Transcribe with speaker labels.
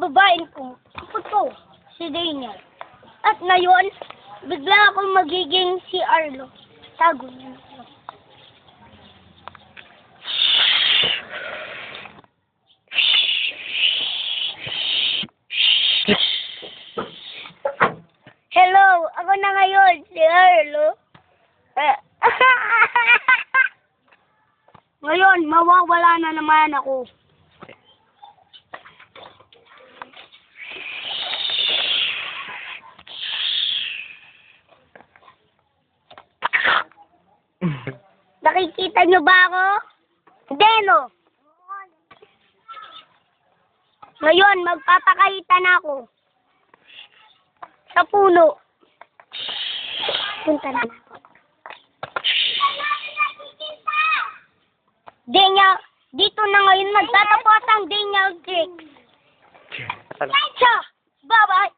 Speaker 1: babaeng ko. Kapag ko, si Daniel. At ngayon, bigla akong magiging si Arlo. Tago niya. Hello, ako na ngayon, si Arlo. Ngayon, mawawala na naman ako. Nakikita niyo ba ako? Hindi, no? Ngayon, magpapakita na ako. Sa puno. Punta na ako. Daniel, dito na ngayon magtatapos ang Daniel Jake. Bye-bye.